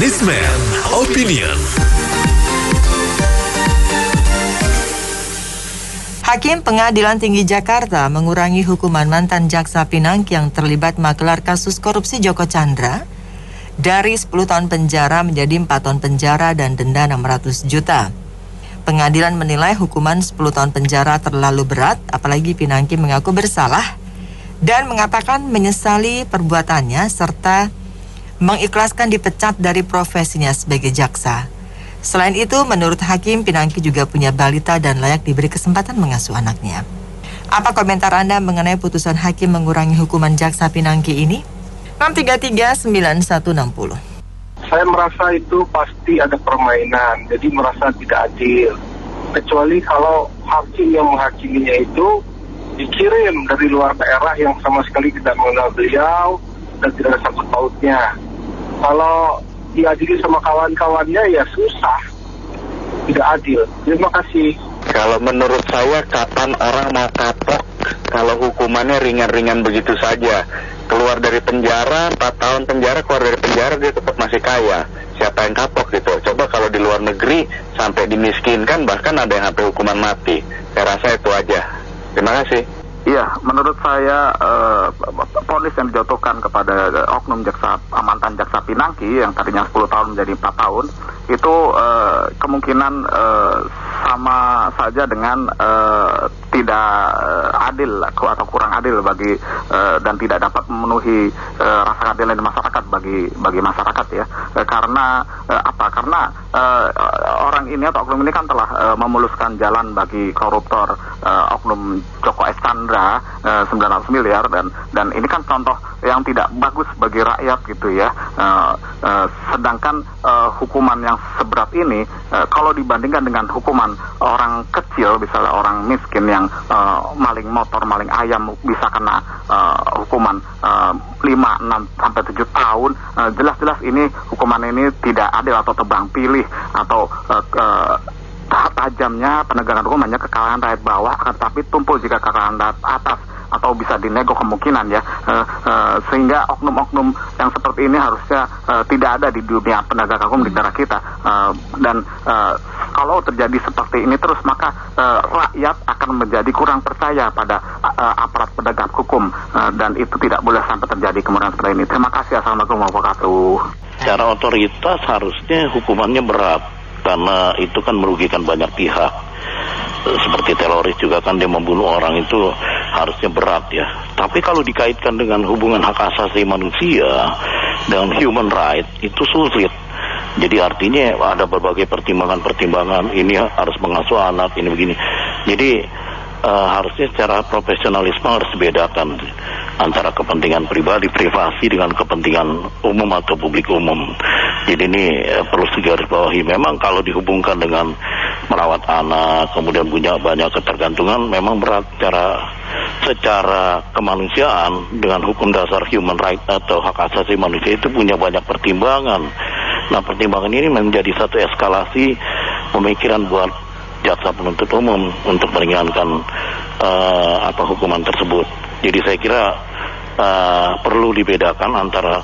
Newsman Opinion. Hakim Pengadilan Tinggi Jakarta mengurangi hukuman mantan Jaksa Pinangki yang terlibat magelar kasus korupsi Joko Chandra dari 10 tahun penjara menjadi 4 tahun penjara dan denda 600 juta. Pengadilan menilai hukuman 10 tahun penjara terlalu berat, apalagi Pinangki mengaku bersalah dan mengatakan menyesali perbuatannya serta mengikhlaskan dipecat dari profesinya sebagai jaksa. Selain itu, menurut Hakim, Pinangki juga punya balita dan layak diberi kesempatan mengasuh anaknya. Apa komentar Anda mengenai putusan Hakim mengurangi hukuman Jaksa Pinangki ini? 6339160. Saya merasa itu pasti ada permainan, jadi merasa tidak adil. Kecuali kalau hakim yang menghakiminya itu dikirim dari luar daerah yang sama sekali tidak mengenal beliau dan tidak ada sangkut pautnya. Kalau diadili sama kawan-kawannya ya susah, tidak adil. Terima kasih. Kalau menurut saya, kapan orang mau kapok kalau hukumannya ringan-ringan begitu saja? Keluar dari penjara, 4 tahun penjara, keluar dari penjara dia tetap masih kaya. Siapa yang kapok gitu? Coba kalau di luar negeri sampai dimiskinkan, bahkan ada yang sampai hukuman mati. Saya rasa itu aja. Terima kasih. Iya, menurut saya vonis yang dijatuhkan kepada oknum mantan jaksa Pinangki yang tadinya 10 tahun menjadi 4 tahun itu kemungkinan sama saja dengan tidak adil atau kurang adil bagi dan tidak dapat memenuhi rasa keadilan di masyarakat bagi masyarakat ya. Karena apa? Karena orang ini atau oknum ini kan telah memuluskan jalan bagi koruptor oknum Joko Chandra 900 miliar dan ini kan contoh yang tidak bagus bagi rakyat gitu ya. Sedangkan hukuman yang seberat ini kalau dibandingkan dengan hukuman orang kecil, misalnya orang miskin yang maling motor, maling ayam bisa kena hukuman 5, 6 sampai 7 tahun, jelas-jelas ini hukuman ini tidak adil atau tebang pilih atau tajamnya penegakan hukum hanya ke kalangan rakyat bawah, tetapi tumpul jika ke kalangan rakyat atas atau bisa dinego kemungkinan ya, sehingga oknum-oknum yang seperti ini harusnya tidak ada di dunia penegakan hukum di negara kita, dan kalau terjadi seperti ini terus maka rakyat akan menjadi kurang percaya pada aparat penegak hukum, dan itu tidak boleh sampai terjadi kemudian seperti ini. Terima kasih. Assalamualaikum warahmatullahi wabarakatuh. Secara otoritas harusnya hukumannya berat, karena itu kan merugikan banyak pihak. Seperti teroris juga kan, dia membunuh orang itu harusnya berat ya. Tapi kalau dikaitkan dengan hubungan hak asasi manusia dengan human right itu sulit. Jadi artinya ada berbagai pertimbangan-pertimbangan, ini harus mengasuh anak, ini begini. Jadi harusnya secara profesionalisme harus dibedakan antara kepentingan pribadi, privasi dengan kepentingan umum atau publik umum. Jadi ini perlu digarisbawahi. Memang kalau dihubungkan dengan merawat anak, kemudian punya banyak ketergantungan, memang berat secara kemanusiaan dengan hukum dasar human right atau hak asasi manusia itu punya banyak pertimbangan. Nah, pertimbangan ini menjadi satu eskalasi pemikiran buat jaksa penuntut umum untuk meringankan hukuman tersebut. Jadi saya kira perlu dibedakan antara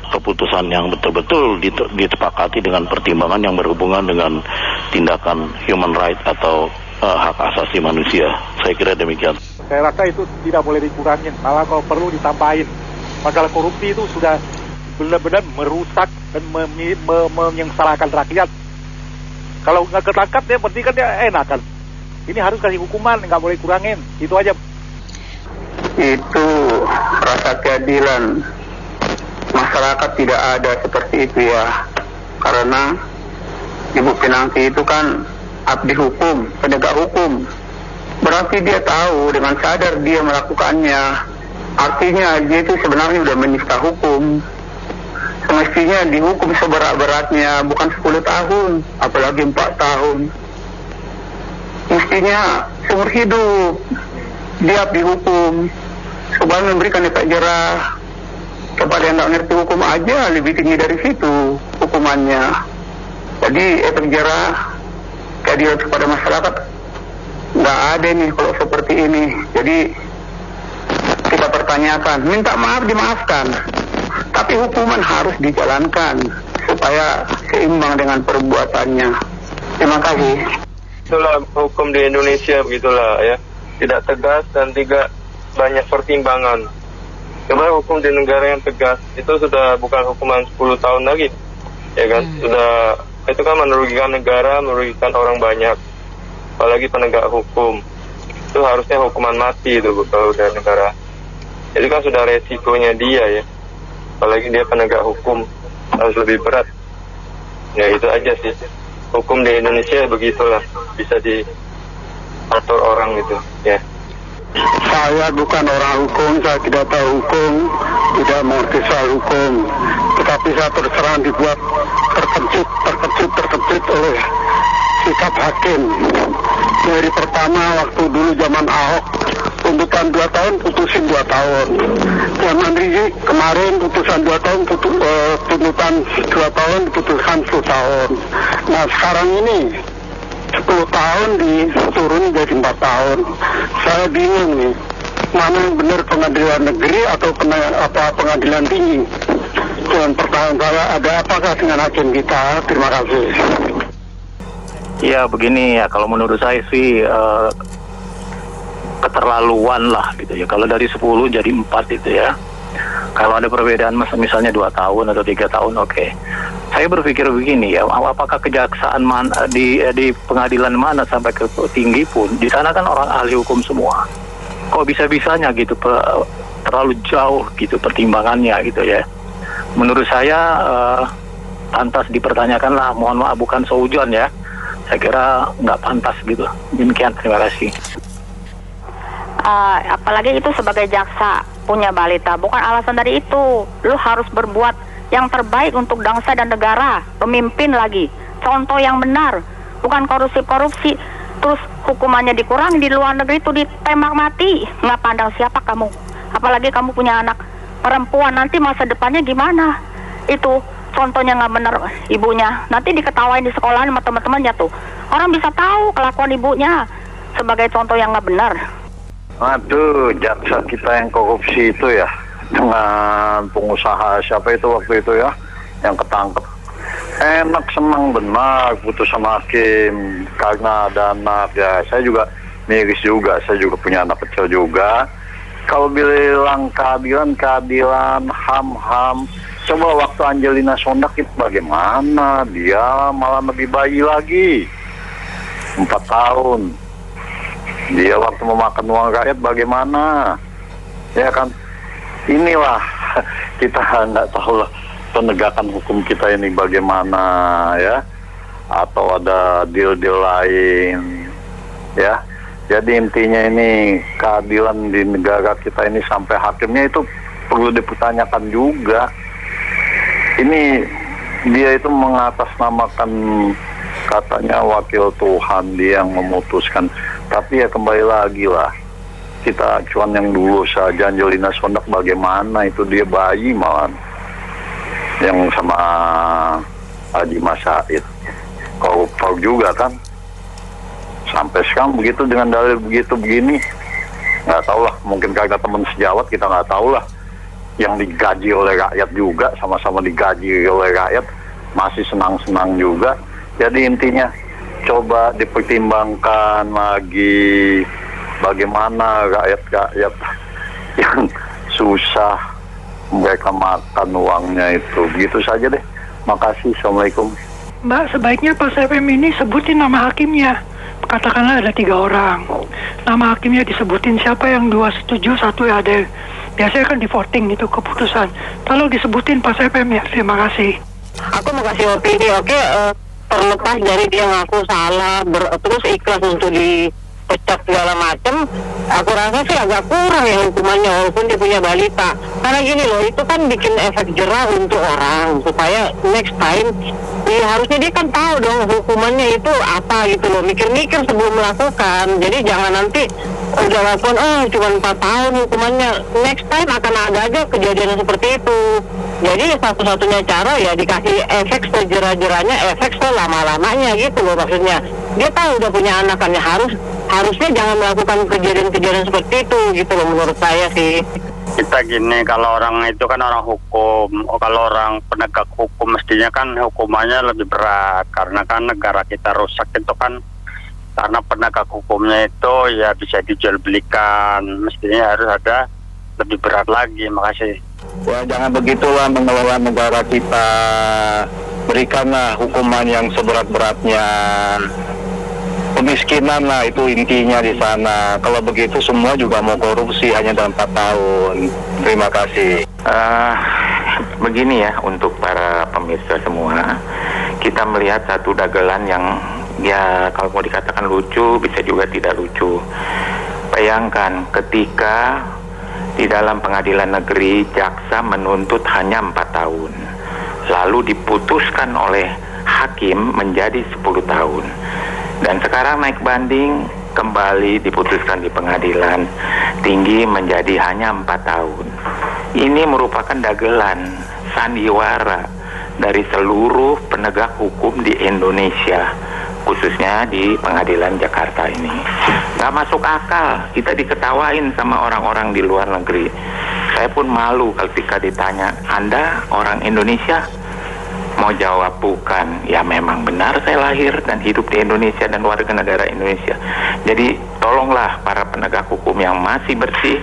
keputusan yang betul-betul disepakati dengan pertimbangan yang berhubungan dengan tindakan human right atau hak asasi manusia. Saya kira demikian. Saya rasa itu tidak boleh dikurangin, malah kalau perlu ditambahin. Masalah korupsi itu sudah benar-benar merusak dan menyengsarakan rakyat. Kalau nggak ketangkap dia berarti kan dia enak kan. Ini harus kasih hukuman, nggak boleh kurangin. Itu aja. Itu rasa keadilan masyarakat tidak ada seperti itu ya. Karena Ibu Pinangki itu kan abdi hukum, penegak hukum. Berarti dia tahu dengan sadar dia melakukannya. Artinya dia itu sebenarnya sudah menista hukum. Semestinya dihukum seberat-beratnya, bukan 10 tahun, apalagi 4 tahun. Mestinya seumur hidup dia dihukum, supaya memberikan efek jerah. Kepada yang tidak ngerti hukum aja lebih tinggi dari situ hukumannya. Jadi efek jerah, keadilan kepada masyarakat nggak ada nih kalau seperti ini. Jadi kita pertanyakan, minta maaf dimaafkan, tapi hukuman harus dijalankan supaya seimbang dengan perbuatannya. Terima kasih. Itulah hukum di Indonesia, begitulah ya, tidak tegas dan tidak banyak pertimbangan. Karena hukum di negara yang tegas itu sudah bukan hukuman 10 tahun lagi, ya kan? Sudah, itu kan merugikan negara, merugikan orang banyak, apalagi penegak hukum. Itu harusnya hukuman mati itu kalau dari negara. Jadi kan sudah resikonya dia ya, apalagi dia penegak hukum, harus lebih berat. Ya itu aja sih, hukum di Indonesia begitulah, bisa diatur orang gitu ya. Saya bukan orang hukum, saya tidak tahu hukum, tidak mengerti soal hukum. Tetapi saya terus terang dibuat terkejut oleh sikap hakim. Dari pertama waktu dulu zaman Ahok, tuntutan 2 tahun, putusin 2 tahun. Zaman Rizik kemarin putusan 2 tahun, tuntutan 2 tahun, putusan 10 tahun. Nah sekarang ini 10 tahun diturun jadi 4 tahun. Saya bingung nih, mana yang benar pengadilan negeri atau pengadilan tinggi? Dan pertanyaan saya, ada apakah dengan hakim kita? Terima kasih. Ya begini ya, kalau menurut saya sih keterlaluan lah gitu ya. Kalau dari 10 jadi 4 itu ya. Kalau ada perbedaan misalnya 2 tahun atau 3 tahun, oke. Saya berpikir begini ya, apakah kejaksaan di pengadilan mana sampai ke tinggi pun, di sana kan orang ahli hukum semua. Kok bisa-bisanya gitu terlalu jauh gitu pertimbangannya gitu ya. Menurut saya pantas dipertanyakan lah, mohon maaf bukan seujuan ya. Saya kira nggak pantas gitu. Demikian, terima kasih. Apalagi itu sebagai jaksa punya balita, bukan alasan dari itu. Lu harus berbuat yang terbaik untuk bangsa dan negara, pemimpin lagi, contoh yang benar, bukan korupsi, terus hukumannya dikurangi. Di luar negeri itu ditembak mati, nggak pandang siapa kamu, apalagi kamu punya anak perempuan, nanti masa depannya gimana? Itu contohnya nggak benar ibunya, nanti diketawain di sekolah sama teman-temannya tuh, orang bisa tahu kelakuan ibunya sebagai contoh yang nggak benar. Aduh, jaksa kita yang korupsi itu ya, dengan pengusaha siapa itu waktu itu ya, yang ketangkep. Enak, senang benar putusan hakim karena ada anak ya. Saya juga miris juga, saya juga punya anak kecil juga. Kalau bilang keadilan, ham. Coba waktu Angelina Sondak itu bagaimana? Dia malah lebih bayi lagi, 4 tahun. Dia waktu memakan uang rakyat bagaimana? Ya kan? Inilah kita nggak tahu lah penegakan hukum kita ini bagaimana ya, atau ada deal-deal lain ya. Jadi intinya ini keadilan di negara kita ini sampai hakimnya itu perlu dipertanyakan juga. Ini dia itu mengatasnamakan katanya wakil Tuhan, dia yang memutuskan. Tapi ya kembali lagi lah, kita acuan yang dulu saja Angelina Sondak bagaimana, itu dia bayi malah yang sama Haji Mas Said koruptor juga kan, sampai sekarang begitu dengan dalil begitu begini. Nggak tahu lah, mungkin karena teman sejawat kita nggak tahu lah, yang digaji oleh rakyat juga, sama-sama digaji oleh rakyat, masih senang-senang juga. Jadi intinya coba dipertimbangkan lagi bagaimana rakyat-rakyat yang susah mereka makan uangnya itu. Begitu saja deh. Makasih. Assalamualaikum. Mbak, sebaiknya pas FM ini sebutin nama hakimnya. Katakanlah ada 3 orang. Nama hakimnya disebutin, siapa yang 2 setuju, 1 ya ada. Biasanya kan di voting itu keputusan. Tolong disebutin pas FM ya. Terima kasih. Aku mau kasih opini, oke? Terlepas dari dia ngaku salah, terus ikhlas untuk dipecat segala macam, aku rasa sih agak kurang ya hukumannya walaupun dia punya balita. Karena gini loh, itu kan bikin efek jerah untuk orang supaya next time ya harusnya dia kan tahu dong hukumannya itu apa gitu loh, mikir-mikir sebelum melakukan. Jadi jangan nanti udah lakukan cuma 4 tahun hukumannya, next time akan ada aja kejadian seperti itu. Jadi satu-satunya cara ya dikasih efek sejerah-jerahnya, efek selama-lamanya gitu loh maksudnya. Dia tahu udah punya anak kan ya, harusnya jangan melakukan kejadian-kejadian seperti itu gitu loh menurut saya sih. kita gini, kalau orang itu kan orang hukum, kalau orang penegak hukum mestinya kan hukumannya lebih berat, karena kan negara kita rusak itu kan karena penegak hukumnya itu ya bisa dijual belikan, mestinya harus ada lebih berat lagi. Makasih. Ya jangan begitulah mengelola negara kita, berikanlah hukuman yang seberat-beratnya. Kemiskinan lah itu intinya di sana. Kalau begitu semua juga mau korupsi hanya dalam 4 tahun. Terima kasih. Begini ya, untuk para pemirsa semua, kita melihat satu dagelan yang ya kalau mau dikatakan lucu, bisa juga tidak lucu. Bayangkan ketika di dalam pengadilan negeri jaksa menuntut hanya 4 tahun, lalu diputuskan oleh hakim menjadi 10 tahun. Dan sekarang naik banding, kembali diputuskan di pengadilan tinggi menjadi hanya 4 tahun. Ini merupakan dagelan, sandiwara dari seluruh penegak hukum di Indonesia, khususnya di pengadilan Jakarta ini. Gak masuk akal, kita diketawain sama orang-orang di luar negeri. Saya pun malu ketika ditanya, Anda orang Indonesia? Mau jawab bukan, ya memang benar saya lahir dan hidup di Indonesia dan warga negara Indonesia. Jadi tolonglah para penegak hukum yang masih bersih,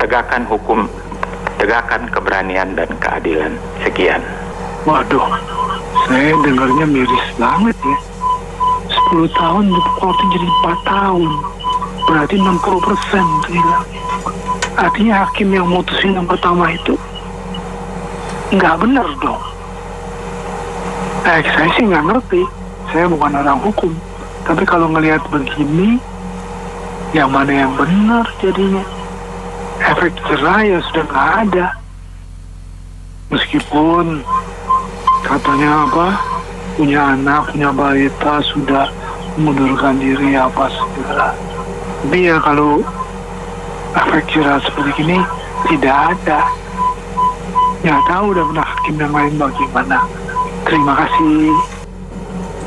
tegakkan hukum, tegakkan keberanian dan keadilan. Sekian. Waduh, saya dengarnya miris banget ya. 10 tahun dipotong jadi 4 tahun, berarti 60% gila. Artinya hakim yang mutusin yang pertama itu nggak benar dong. Saya sih nggak ngerti, saya bukan orang hukum. Tapi kalau ngelihat begini, yang mana yang benar jadinya? Efek jerah ya sudah nggak ada. Meskipun katanya punya anak, punya balita sudah mengundurkan diri apa segala. Tapi ya kalau efek jerah seperti ini tidak ada. Ya tahu udah pernah hakim yang lain bagaimana. Terima kasih.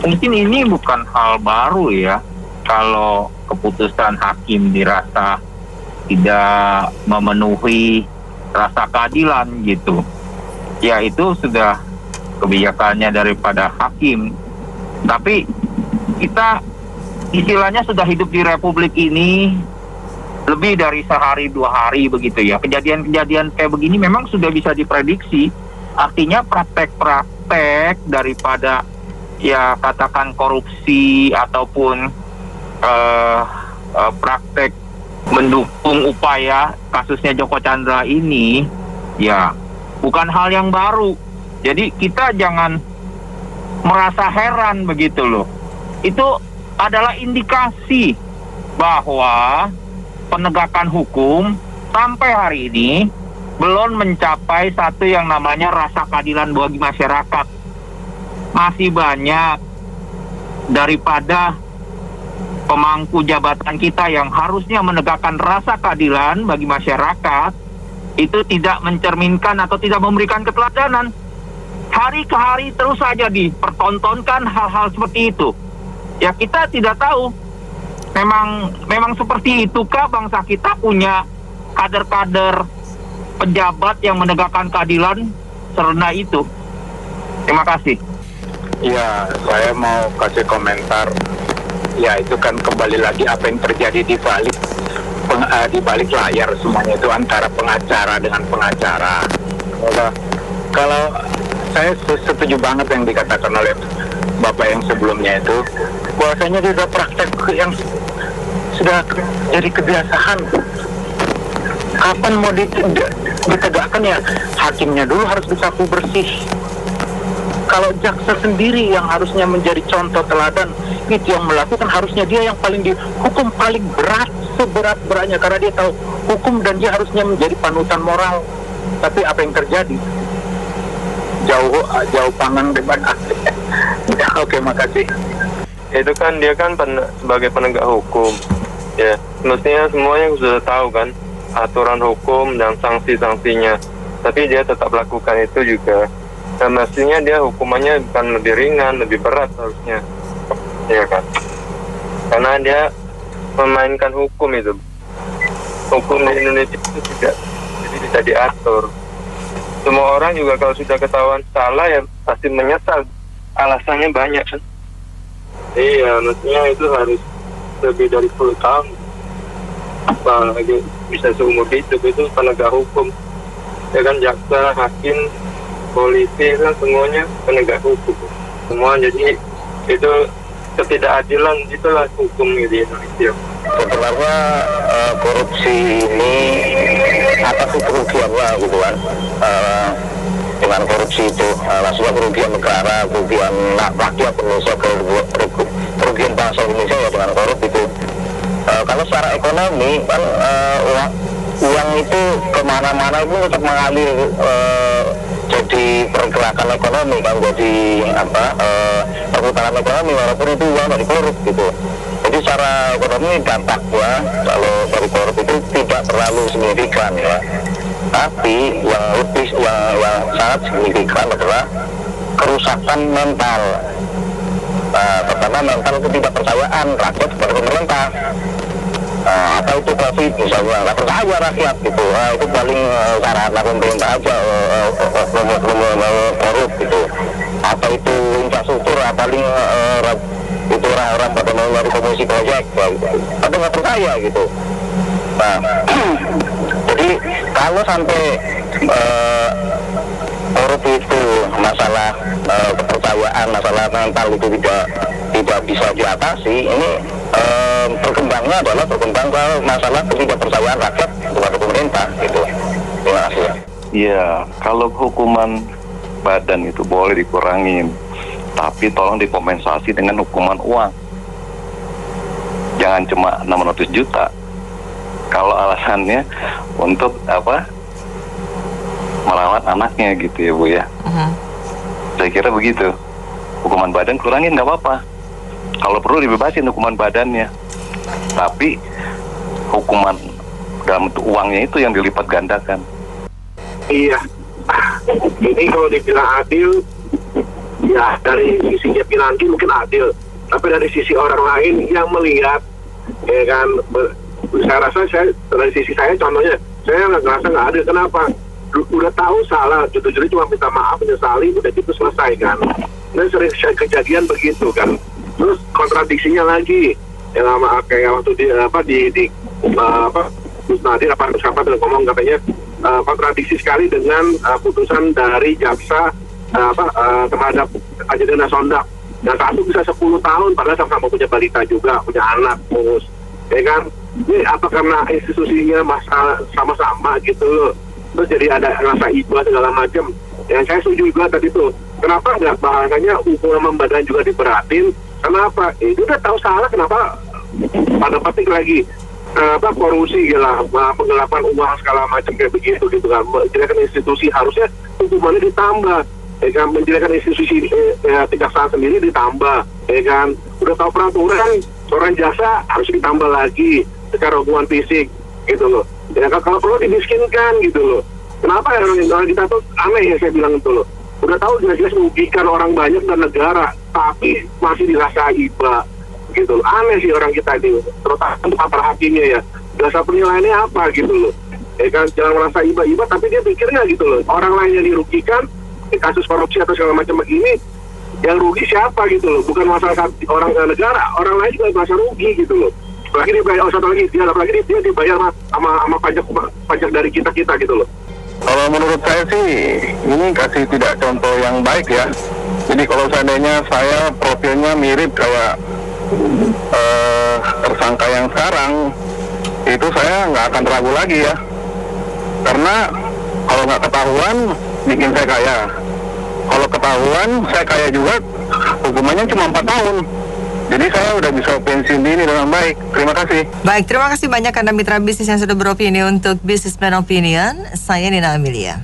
Mungkin ini bukan hal baru ya, kalau keputusan hakim dirasa tidak memenuhi rasa keadilan gitu. Ya itu sudah kebijakannya daripada hakim. Tapi kita istilahnya sudah hidup di republik ini lebih dari sehari 2 hari begitu ya. Kejadian-kejadian kayak begini memang sudah bisa diprediksi. Artinya praktek-praktek daripada ya katakan korupsi ataupun praktek mendukung upaya kasusnya Joko Chandra ini ya bukan hal yang baru. Jadi kita jangan merasa heran begitu loh. Itu adalah indikasi bahwa penegakan hukum sampai hari ini belum mencapai satu yang namanya rasa keadilan bagi masyarakat. Masih banyak daripada pemangku jabatan kita yang harusnya menegakkan rasa keadilan bagi masyarakat itu tidak mencerminkan atau tidak memberikan keteladanan. Hari ke hari terus saja dipertontonkan hal-hal seperti itu. Ya kita tidak tahu memang seperti itukah bangsa kita punya kader-kader pejabat yang menegakkan keadilan serena itu. Terima kasih. Ya, saya mau kasih komentar. Ya, itu kan kembali lagi apa yang terjadi di balik layar semuanya itu antara pengacara dengan pengacara. Kalau saya setuju banget yang dikatakan oleh Bapak yang sebelumnya itu, bahwasanya dia sudah praktek yang sudah jadi kebiasaan. Kapan mau ditegakkan ya? Hakimnya dulu harus disapu bersih. Kalau jaksa sendiri yang harusnya menjadi contoh teladan, itu yang melakukan harusnya dia yang paling dihukum paling berat, seberat-beratnya, karena dia tahu hukum dan dia harusnya menjadi panutan moral. Tapi apa yang terjadi? Jauh panggang depan asli. Oke, makasih. Itu kan dia kan sebagai penegak hukum. Ya, mestinya semuanya sudah tahu kan aturan hukum dan sanksi-sanksinya, tapi dia tetap lakukan itu juga. Dan mestinya dia hukumannya bukan lebih ringan, lebih berat harusnya, ya kan? Karena dia memainkan hukum itu. Hukum di Indonesia itu tidak. Jadi bisa diatur. Semua orang juga kalau sudah ketahuan salah ya pasti menyesal. Alasannya banyak kan. Iya, maksudnya itu harus lebih dari 10 tahun. Apalagi bisa seumur hidup, itu penegak hukum. Ya kan, jaksa, hakim, polisi kan semuanya penegak hukum. Semua jadi itu ketidakadilan itulah hukum di Indonesia. Sebenarnya korupsi ini atas kerugiannya gitu kan. Dengan korupsi itu maksudnya kerugian negara, kerugian rakyat Indonesia, kerugian bangsa Indonesia ya dengan korup itu. Kalau secara ekonomi kan uang itu kemana-mana itu tetap mengalir jadi pergerakan ekonomi kan, jadi perputaran ekonomi walaupun itu uang dari korup gitu. Jadi secara ekonomi dampaknya kalau dari korup itu tidak terlalu signifikan ya. Tapi yang sangat signifikan adalah kerusakan mental. Pertama mental ketidakpercayaan rakyat kepada pemerintah. Atau itu COVID misalnya, nggak percaya rakyat gitu. Itu paling sarana pemerintah aja korup gitu. Atau itu infrastruktur, paling itu orang-orang pada melalui komisi proyek, tapi nggak percaya gitu. Nah, jadi kalau sampai korup itu masalah kepercayaan, masalah mental itu tidak bisa diatasi, ini berkembangnya adalah berkembang ke masalah ketidakpercayaan rakyat kepada pemerintah gitu. Terima kasih. Iya, kalau hukuman badan itu boleh dikurangin, tapi tolong dikompensasi dengan hukuman uang. Jangan cuma 600 juta. Kalau alasannya untuk merawat anaknya gitu ya Bu ya. Saya kira begitu. Hukuman badan kurangin nggak apa-apa. Kalau perlu dibebasin hukuman badannya. Tapi hukuman dalam bentuk uangnya itu yang dilipat gandakan. Iya. Ini kalau dibilang adil, ya dari sisinya Pinangki mungkin adil. Tapi dari sisi orang lain yang melihat, ya kan, saya rasa dari sisi saya contohnya, saya ngerasa nggak adil. Kenapa? Udah tahu salah, jujur cuma minta maaf, menyesali, udah gitu selesai kan. Dan sering kejadian begitu kan. Terus kontradiksinya lagi, yang kayak waktu Gus Nadir siapa ngomong katanya kontradiksi sekali dengan putusan dari jaksa terhadap Angelina Sondak. Yang satu bisa 10 tahun padahal sama-sama punya balita juga, punya anak, terus ya kan. Ini apa karena institusinya sama-sama gitu loh. Terus jadi ada rasa iba segala macam. Yang saya setuju juga tadi tuh, kenapa nggak bahasanya hukuman badan juga diberatin? Kenapa? Itu udah tahu salah, kenapa pada petik lagi korupsi lah, penggelapan uang segala macam kayak begitu gitu kan. Menjelekan institusi harusnya hukumannya ditambah, ya kan. Menjelekan institusi kejaksaan sendiri ditambah, ya kan. Udah tahu peraturan, seorang jasa harus ditambah lagi secara hukuman fisik gitu loh. Ya kan, kalau perlu dimiskinkan gitu loh. Kenapa ya orang kita tuh aneh ya, saya bilang itu loh. Udah tahu jelas-jelas merugikan orang banyak dan negara, tapi masih dirasa iba gitu loh. Aneh sih orang kita ini, terutama untuk para hakimnya ya. Dasar penilaiannya apa gitu loh. Ya kan, jangan merasa iba-iba, tapi dia pikirnya gitu loh. Orang lain yang dirugikan di kasus korupsi atau segala macam begini, yang rugi siapa gitu loh. Bukan masalah orang negara, orang lain juga merasa rugi gitu loh. Lagi dibayar, dia dibayar sama pajak dari kita gitu loh. Kalau menurut saya sih ini kasih tidak contoh yang baik ya. Jadi kalau seandainya saya profilnya mirip kayak tersangka yang sekarang, itu saya nggak akan ragu lagi ya. Karena kalau nggak ketahuan bikin saya kaya. Kalau ketahuan saya kaya juga, hukumannya cuma 4 tahun. Jadi saya udah bisa pensiun dini dengan baik. Terima kasih. Baik, terima kasih banyak Anda mitra bisnis yang sudah beropini untuk Businessman Opinion. Saya Nina Amelia.